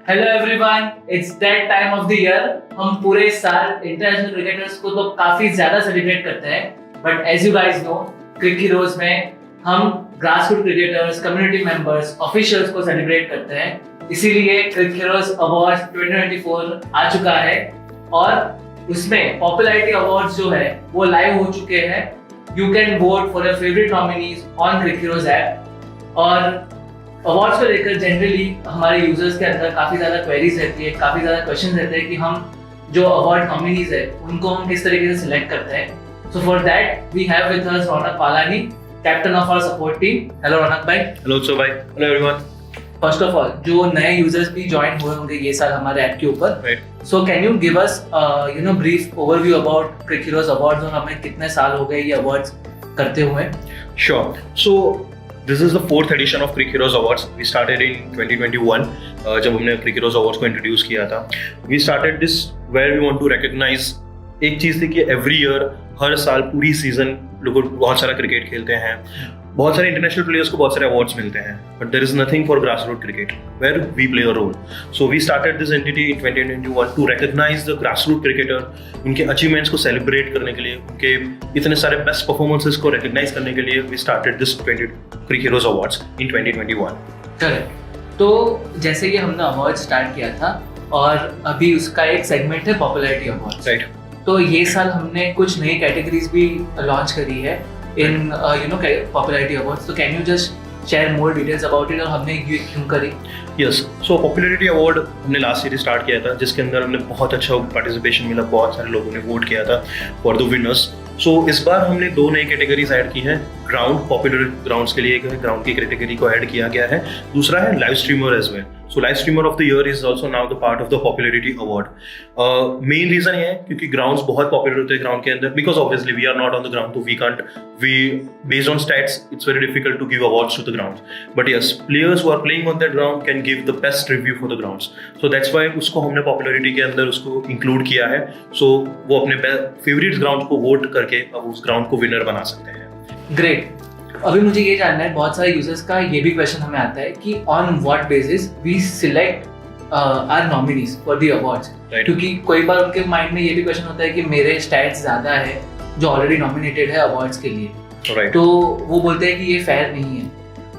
Hello everyone, it's that time of the year. हम पूरे साल इंटरनेशनल क्रिकेटर्स को तो काफी ज्यादा सेलिब्रेट करते हैं, but as you guys know, Cric Heroes में हम grassroot cricketers, community members, officials को सेलिब्रेट करते हैं। इसीलिए क्रिक हीरोज अवार्ड 2024 आ चुका है और उसमें पॉपुलैरिटी अवार्ड्स जो है वो लाइव हो चुके हैं। You can vote for your favourite nominees on Cric Heroes app. और अवार्ड्स को लेकर जनरली हमारे यूजर्स के अंदर काफी ज्यादा क्वेरीज रहती है, काफी ज्यादा क्वेश्चन रहते हैं कि हम जो अवार्ड नॉमिनीज है उनको हम किस तरीके से सिलेक्ट करते हैं। So for that we have with us Raunak Palani, captain of our support team. Hello Raunak भाई। हेलो उत्सव भाई। Hello everyone. First of all, जो नए यूजर्स भी ज्वाइन हुए होंगे ये साल हमारे ऐप के ऊपर, so can you give us brief overview about Cric Heroes awards और हमें कितने साल हो गए ये अवार्ड्स करते हुए? Sure. So this is the 4th edition of Crick Heroes Awards. We started in 2021 जब हमने Crick Heroes Awards को इंट्रोड्यूस किया था. We started this where we want to recognize एक चीज़ थी कि every year हर साल पूरी सीजन लोग बहुत सारा क्रिकेट खेलते हैं, बहुत सारे इंटरनेशनल प्लेयर्स को बहुत सारे अवार्ड्स मिलते हैं, but there is nothing for grassroot cricket where we play a role. So we started this entity in 2021 to recognise the grassroot cricketer, उनके अचीवमेंट्स को सेलिब्रेट करने के लिए, उनके इतने सारे बेस्ट परफॉर्मेंसेस को रिकॉग्नाइज करने के लिए we started this Cric Heroes awards in 2021. Correct. तो जैसे कि हमने अवार्ड स्टार्ट किया था और अभी उसका एक सेगमेंट है पॉपुलैरिटी अवार्ड्स, राइट. तो ये साल हमने कुछ नई कैटेगरीज भी लॉन्च करी है इन पॉपुलैरिटी अवार्ड्स. तो can you just share more details about it और हमने ये क्यों करी? यस. सो पॉपुलैरिटी अवार्ड हमने लास्ट ईयर स्टार्ट किया था, जिसके अंदर हमने बहुत अच्छा पार्टिसिपेशन मिला, बहुत सारे लोगों ने वोट किया था फॉर द विनर्स. सो इस बार हमने 2 नई कैटेगरीज ऐड की हैं. ग्राउंड, पॉपुलर ग्राउंड्स के लिए एक ग्राउंड की कैटेगरी को ऐड किया गया है. दूसरा है live streamer as well. So live streamer of the year is also now the part of the popularity award. Main reason ये है क्योंकि ग्राउंड्स बहुत पॉपुलर होते हैं ग्राउंड के अंदर, because obviously we are not on the ground, तो we based on stats it's very difficult to give awards to the ground. But yes, players who are playing on that ground can give the best review for the ground. So that's why उसको हमने popularity के अंदर उसको include किया है. सो वो अपने favourite ground को वोट करके अब उस ग्राउंड को विनर बना सकते हैं. ग्रेट. अभी मुझे ये जानना है, बहुत सारे यूजर्स का ये भी क्वेश्चन हमें आता है कि on what basis we select our nominees for the awards. क्योंकि कोई बार उनके माइंड में ये भी क्वेश्चन होता है कि मेरे स्टैट्स ज्यादा है जो ऑलरेडी नॉमिनेटेड है अवार्ड्स के लिए, तो वो बोलते हैं कि ये फेयर नहीं है.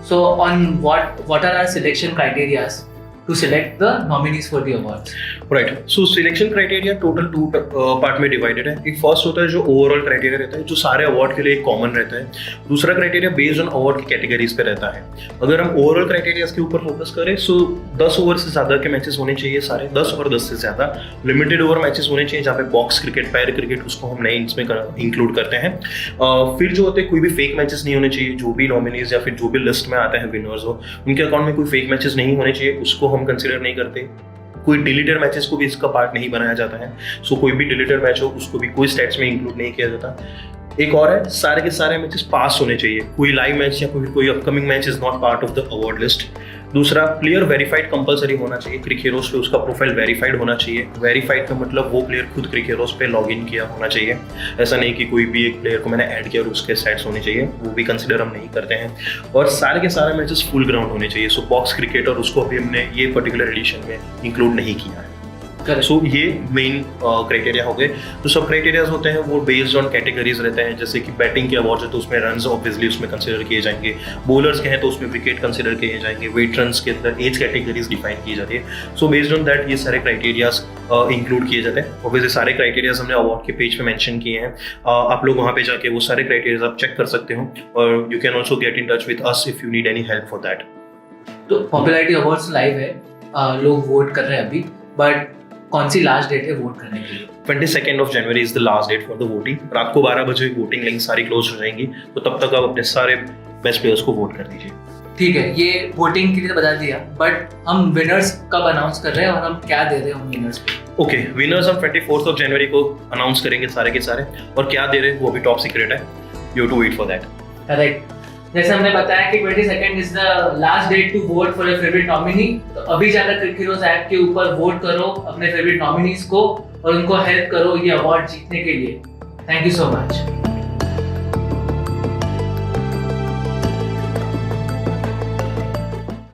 So on what are our selection criterias to select the nominees for the awards? Right. So selection criteria total 2 part में डिवाइडेड है. एक फर्स्ट होता है जो ओवरऑल क्राइटेरिया रहता है, जो सारे अवार्ड के लिए एक कॉमन रहता है. दूसरा क्राइटेरिया बेस्ड ऑन अवार्ड की कैटेगरीज पे रहता है. अगर हम ओवरऑल क्राइटेरियाज के ऊपर फोकस करें, सो 10 ओवर से ज्यादा के मैचेस होने चाहिए, सारे 10 और 10 से ज्यादा लिमिटेड ओवर मैचेस होने चाहिए, जहाँ पे बॉक्स क्रिकेट, पैर क्रिकेट उसको हम नए इसमें इंक्लूड करते हैं. फिर जो होते हैं कोई भी फेक मैचेस नहीं होने चाहिए. जो भी नॉमिनीज या फिर जो भी लिस्ट में आते हैं विनर्स हो, उनके अकाउंट में कोई फेक मैचेस नहीं होने चाहिए, उसको हम कंसिडर नहीं करते. कोई डिलीटेड मैचेस को भी इसका पार्ट नहीं बनाया जाता है. सो कोई भी डिलीटेड मैच हो उसको भी कोई स्टैट्स में इंक्लूड नहीं किया जाता. एक और है, सारे के सारे मैचेस पास होने चाहिए. कोई लाइव मैच या कोई upcoming match is not part of the award list. दूसरा, प्लेयर वेरीफाइड कंपलसरी होना चाहिए. क्रिक हीरोज पे उसका प्रोफाइल वेरीफाइड होना चाहिए. वेरीफाइड का मतलब वो प्लेयर खुद क्रिक हीरोज पे लॉग इन किया होना चाहिए. ऐसा नहीं कि कोई भी एक प्लेयर को मैंने ऐड किया और उसके स्टैट्स होने चाहिए, वो भी कंसिडर हम नहीं करते हैं. और सारे के सारे मैचेस फुल ग्राउंड होने चाहिए. सो बॉक्स क्रिकेट और उसको अभी हमने ये पर्टिकुलर एडिशन में इंक्लूड नहीं किया है. सो ये मेन क्राइटेरिया हो गए. तो सब क्राइटेरियाज होते हैं वो बेस्ड ऑन कैटेगरीज रहते हैं. जैसे कि बैटिंग के अवार्ड्स है तो उसमें रन्स ऑब्वियसली उसमें कंसिडर किए जाएंगे. बॉलर्स के हैं तो उसमें विकेट कंसिडर किए जाएंगे. वेट रन्स के अंदर एज कैटेगरीज डिफाइन की जाती है. सो बेस्ड ऑन दैट ये सारे क्राइटेरियाज इंक्लूड किए जाते हैं. ऑब्वियसली सारे क्राइटेरियाज हमने अवार्ड के पेज पे मेंशन किए हैं. आप लोग वहाँ पे जाके वो सारे क्राइटेरियाज आप चेक कर सकते हो और you can also get in touch with us if you need any help for that. तो पॉपुलैरिटी अवार्ड्स लाइव है, लोग वोट कर रहे हैं अभी, बट कौन सी लास्ट डेट है वोट करने के लिए? 22 of January is the last date for the voting. रात को 12 बजे वोटिंग लिंक सारी क्लोज हो जाएंगी, तो तब तक आप अपने सारे बेस्ट प्लेयर्स को वोट कर दीजिए. ठीक है, ये वोटिंग के लिए बता दिया, बट हम विनर्स कब अनाउंस कर रहे हैं और हम क्या दे रहे हैं उन विनर्स को? ओके, विनर्स हम 24 of January को अनाउंस करेंगे सारे के सारे, और क्या दे रहे हैं वो अभी टॉप सीक्रेट है. You to wait for that. Correct. जैसे हमने बताया कि 22 is the last date to vote for your favourite nominee. तो अभी जाकर क्रिक हीरोज ऐप के ऊपर वोट करो अपने फेवरेट नॉमिनीज को और उनको हेल्प करो ये अवार्ड जीतने के लिए. Thank you so much.